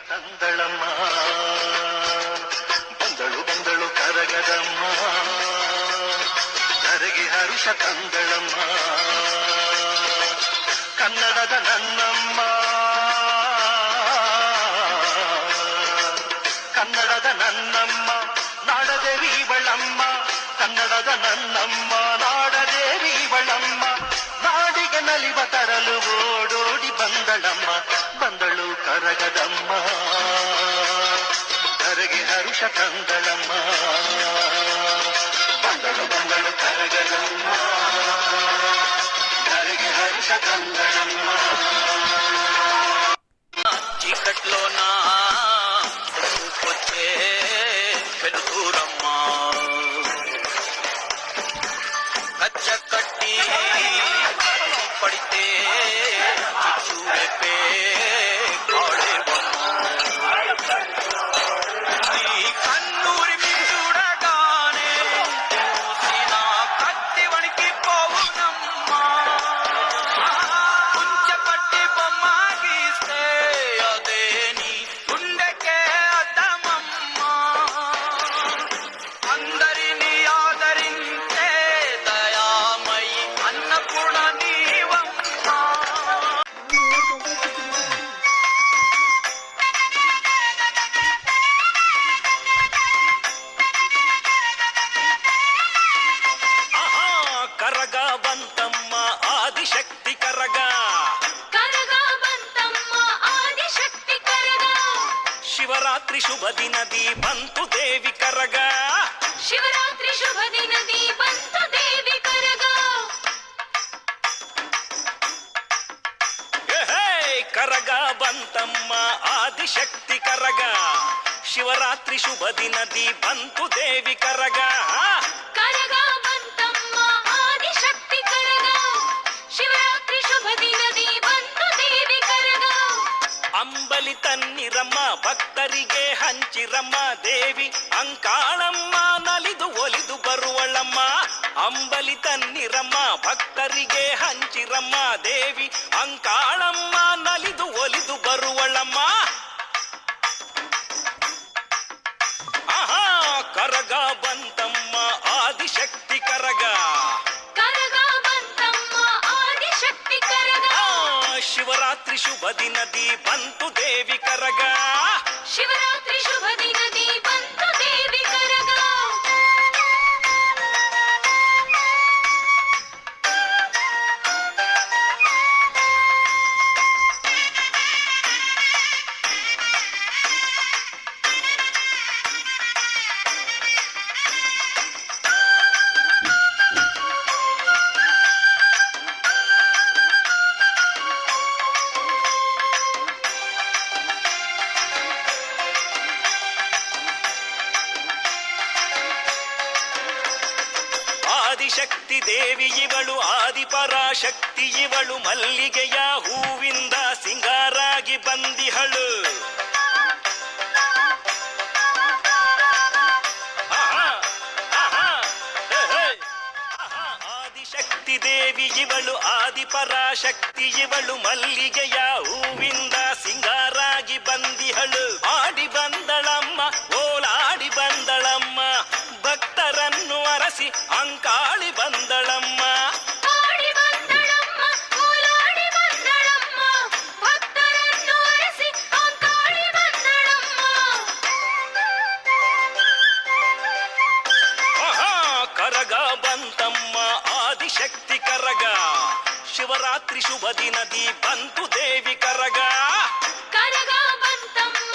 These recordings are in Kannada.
ತಂದಳಮ್ಮ ಬಂದಳು ಬಂದಳು ಕರಗದಮ್ಮ ಕರಗಿ ಹರುಷ ತಂದಳಮ್ಮ ಕನ್ನಡದ ನನ್ನಮ್ಮ ಕನ್ನಡದ ನನ್ನಮ್ಮ ನಾಡದೇವಿ ಇವಳಮ್ಮ ಕನ್ನಡದ ನನ್ನಮ್ಮ ನಾಡದೇವಿ ಇವಳಮ್ಮ ನಾಡಿಗೆ ನಲಿವ ತರಲು ಓಡೋಡಿ ಬಂದಳಮ್ಮ ಬಂದಳು ಕರಗದಮ್ಮ ಕರಗಿ ಹರುಷ ತಂದಳಮ್ಮ ಬಂದಳು ಬಂದಳು ಕರಗದಮ್ಮ ಕರಗಿ ಹರುಷ ತಂದಳಮ್ಮ చీకట్లోన వచ్చే వెలుతురమ్మ కచ్చ కట్టి పడితే చూపే కన్నూరి చూడగానే చూసిన కత్తి వణికి పోవునమ్మా కుంచెపట్టి బొమ్మ గీస్తే అదే నీ గుండెకే అద్దమమ్మా అందరినీ ఆదరించే దయామయి అన్నపూర్ణ నీవమ్మా కరగా బంతమ్మ ఆదిశక్తి కరగా కరగా బంతమ్మ ఆదిశక్తి కరగా శివరాత్రి శుభ దినది బంతు దేవి కరగా శివరాత్రి శుభ దినది బంతు దేవి కరగా కరగా బంతమ్మ ఆదిశక్తి కరగా శివరాత్రి శుభ దినది బంతు దేవి కరగా కరగా బంతమ్మ ఆదిశక్తి కరగా శివరాత్రి శుభ దినది బంతు దేవి కరగా ಅಂಬಲಿ ತನ್ನಿರಮ್ಮ ಭಕ್ತರಿಗೆ ಹಂಚಿರಮ್ಮ ದೇವಿ ಅಂಕಾಳಮ್ಮ ನಲಿದು ಒಲಿದು ಬರುವಳಮ್ಮ ಅಂಬಲಿ ತನ್ನಿರಮ್ಮ ಭಕ್ತರಿಗೆ ಹಂಚಿರಮ್ಮ ದೇವಿ ಅಂಕಾಳಮ್ಮ ನಲಿದು ಒಲಿದು ಬರುವಳಮ್ಮ ಆಹಾ ಕರಗ ಬಂತಮ್ಮ ಆದಿಶಕ್ತಿ ಕರಗ ಕರగా బంతమ్మ ఆదిశక్తి కరగా ಶಿವರಾತ್ರಿ ಶುಭ ದಿನದಿ ಬಂತು ದೇವಿ ಕರಗ శివరాత్రి శుభ దినది బంతు దేవి కరగా ಆದಿಶಕ್ತಿ ದೇವಿ ಇವಳು ಆದಿಪರಾಶಕ್ತಿ ಇವಳು ಮಲ್ಲಿಗೆಯ ಹೂವಿಂದ ಸಿಂಗಾರಾಗಿ ಬಂದಿಹಳು ಆದಿಶಕ್ತಿ ದೇವಿ ಇವಳು ಆದಿಪರಾಶಕ್ತಿ ಇವಳು ಮಲ್ಲಿಗೆಯ ಹೂವಿಂದ ಸಿಂಗಾರಾಗಿ ಬಂದಿಹಳು ಆಡಿ ಬಂದಳಮ್ಮ ಓಲಾಡಿ ಬಂದಳಮ್ಮ ಭಕ್ತರನ್ನು ಅರಸಿ ಅಂಕಾಳಿ ಬಂದಳಮ್ಮ ಆಡಿ ಬಂದಳಮ್ಮ ಓಲಾಡಿ ಬಂದಳಮ್ಮ ಭಕ್ತರನ್ನು ಅರಸಿ ಅಂಕಾಳಿ ಬಂದಳಮ್ಮ ಕರಗ ಬಂತಮ್ಮ ಆದಿಶಕ್ತಿ ಕರಗ ಶಿವರಾತ್ರಿ ಶುಭ ದಿನದಿ ಬಂತು ದೇವಿ ಕರಗ ಕರగా బంతమ్మ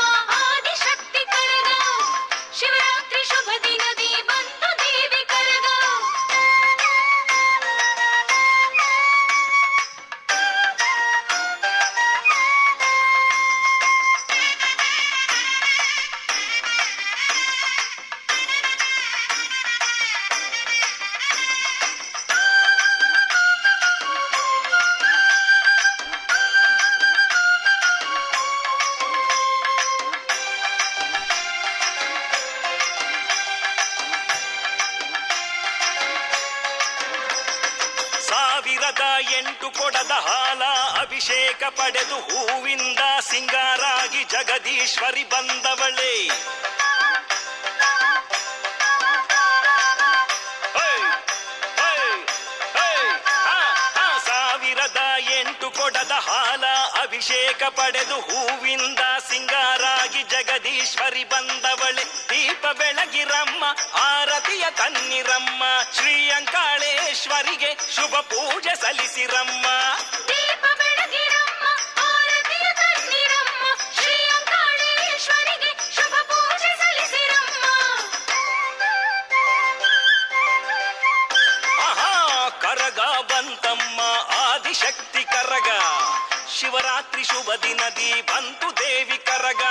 ಎಂಟು ಕೊಡದ ಹಾಲ ಅಭಿಷೇಕ ಪಡೆದು ಹೂವಿಂದ ಸಿಂಗಾರಾಗಿ ಜಗದೀಶ್ವರಿ ಬಂದವಳೆ. ಸಾವಿರದ ಎಂಟು ಕೊಡದ ಹಾಲ ಅಭಿಷೇಕ ಪಡೆದು ಹೂವಿಂದ ಸಿಂಗಾರಾಗಿ ಜಗದೀಶ್ವರಿ ಬಂದವಳೆ. ದೀಪ ಬೆಳಗಿರಮ್ಮ ಆರತಿಯ ತನ್ನಿರಮ್ಮ, ಶ್ರೀ ಅಂಕಾಳೇಶ್ವರಿಗೆ ಶುಭ ಪೂಜೆ ಸಲ್ಲಿಸಿರಮ್ಮ. ದೀಪ ಬೆಳಗಿರಮ್ಮ ಆರತಿಯ ತನ್ನಿರಮ್ಮ, ಶ್ರೀ ಅಂಕಾಳೇಶ್ವರಿಗೆ ಶುಭ ಪೂಜೆ ಸಲ್ಲಿಸಿರಮ್ಮ. ಆಹಾ ಕರಗ ಬಂತಮ್ಮ ಆದಿಶಕ್ತಿ ಕರಗ, ಶಿವರಾತ್ರಿ ಶುಭ ದಿನದಿ ಬಂತು ದೇವಿ ಕರಗ.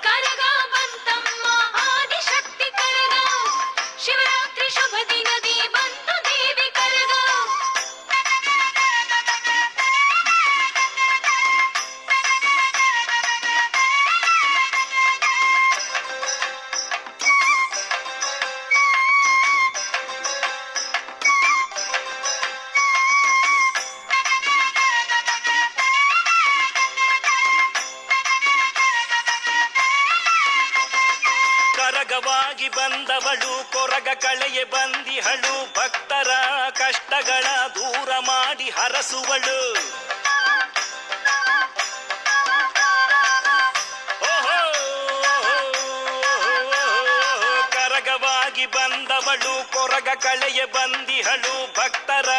ಕರಗ ಬಂತಮ್ಮ ಆದಿಶಕ್ತಿ ಕರಗ, ಶಿವರಾತ್ರಿ ಶುಭ ದಿನದಿ ಬಂತು ದೇವಿ ಕರಗ. ಕರಗವಾಗಿ ಬಂದವಳು ಕೊರಗ ಕಳೆಯ ಬಂದಿಹಳು, ಭಕ್ತರ ಕಷ್ಟಗಳ ದೂರ ಮಾಡಿ ಹರಸುವಳು. ಓಹೋ ಕರಗವಾಗಿ ಬಂದವಳು ಕೊರಗ ಕಳೆಯ ಬಂದಿಹಳು, ಭಕ್ತರ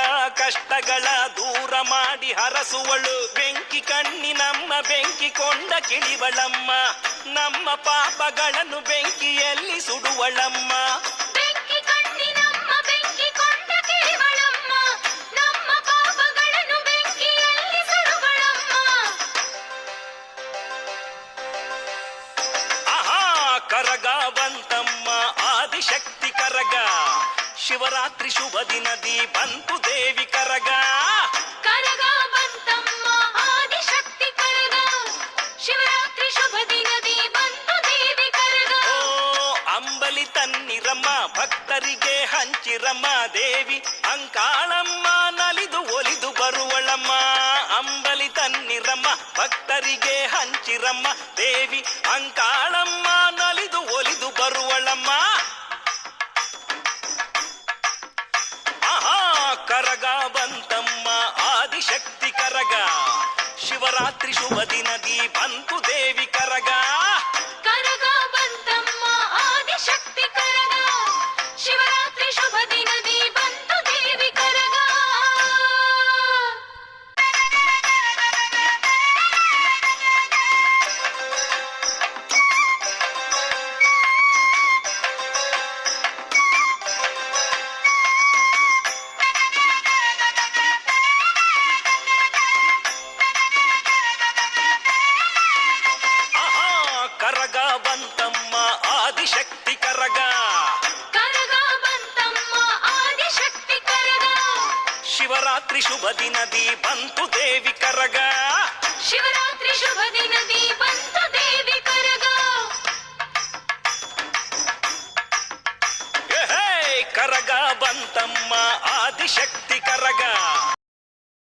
ಕಷ್ಟಗಳ ದೂರ ಮಾಡಿ ಹರಸುವಳು. ಬೆಂಕಿ ಕಣ್ಣಿನಮ್ಮ ಬೆಂಕಿ ಕೊಂಡ ಕಿಳಿವಳಮ್ಮ, ನಮ್ಮ ಪಾಪಗಳನ್ನು ಬೆಂಕಿಯಲ್ಲಿ ಸುಡುವಳಮ್ಮ. ಬೆಂಕಿ ಕಣ್ಣಿನಮ್ಮ ಬೆಂಕಿ ಕೊಂಡ ಕಿರಿವಳಮ್ಮ, ನಮ್ಮ ಪಾಪಗಳನ್ನು ಬೆಂಕಿಯಲ್ಲಿ ಸುಡುವಳಮ್ಮ. ಆಹಾ ಕರಗ ಬಂತಮ್ಮ ಆದಿಶಕ್ತಿ ಕರಗ, ಶಿವರಾತ್ರಿ ಶುಭ ದಿನದಿ ಬಂತು ದೇವಿ ಕರಗ. ಕರಗ ಬಂತಮ್ಮ ಆದಿಶಕ್ತಿ ಕರಗ, ಶಿವರಾತ್ರಿ ಶುಭ ದಿನದಿ ಬಂತು ದೇವಿ ಕರಗ. ಓ ಅಂಬಲಿ ತನ್ನಿರಮ್ಮ ಭಕ್ತರಿಗೆ ಹಂಚಿರಮ್ಮ, ದೇವಿ ಅಂಕಾಳಮ್ಮ ನಲಿದು ಒಲಿದು ಬರುವಳಮ್ಮ. ಅಂಬಲಿ ತನ್ನಿರಮ್ಮ ಭಕ್ತರಿಗೆ ಹಂಚಿರಮ್ಮ, ದೇವಿ ಅಂಕಾಳಮ್ಮ ನಲಿದು ಒಲಿದು ಬರುವಳಮ್ಮ. ಆಹಾ ಕರಗ ಬಂತಮ್ಮ ಆದಿಶಕ್ತಿ ಕರಗ, ಶಿವರಾತ್ರಿ ಶುಭ ದಿನದಿ ಬಂತು ದೇವಿ ಕರಗ. ಕರಗ ಬಂತಮ್ಮ ಆದಿಶಕ್ತಿ ಕರಗ, ಶಿವರಾತ್ರಿ ಶುಭ ದಿನದಿ ಬಂತು ದೇವಿ ಕರಗ. ಆಹಾ ಕರಗ ಬಂತಮ್ಮ ಆದಿಶಕ್ತಿ ಕರಗ, ಕರಗ ಬಂತಮ್ಮ ಆದಿಶಕ್ತಿ ಕರಗ, ಶಿವರಾತ್ರಿ ಶುಭ ದಿನದಿ ಬಂತು ದೇವಿ ಕರಗ. ಶಿವರಾತ್ರಿ ಶುಭ ದಿನದಿ ಬಂತು ದೇವಿ ಕರಗ. ಏಹೇ ಕರಗ ಬಂತಮ್ಮ ಆದಿಶಕ್ತಿ ಕರಗ,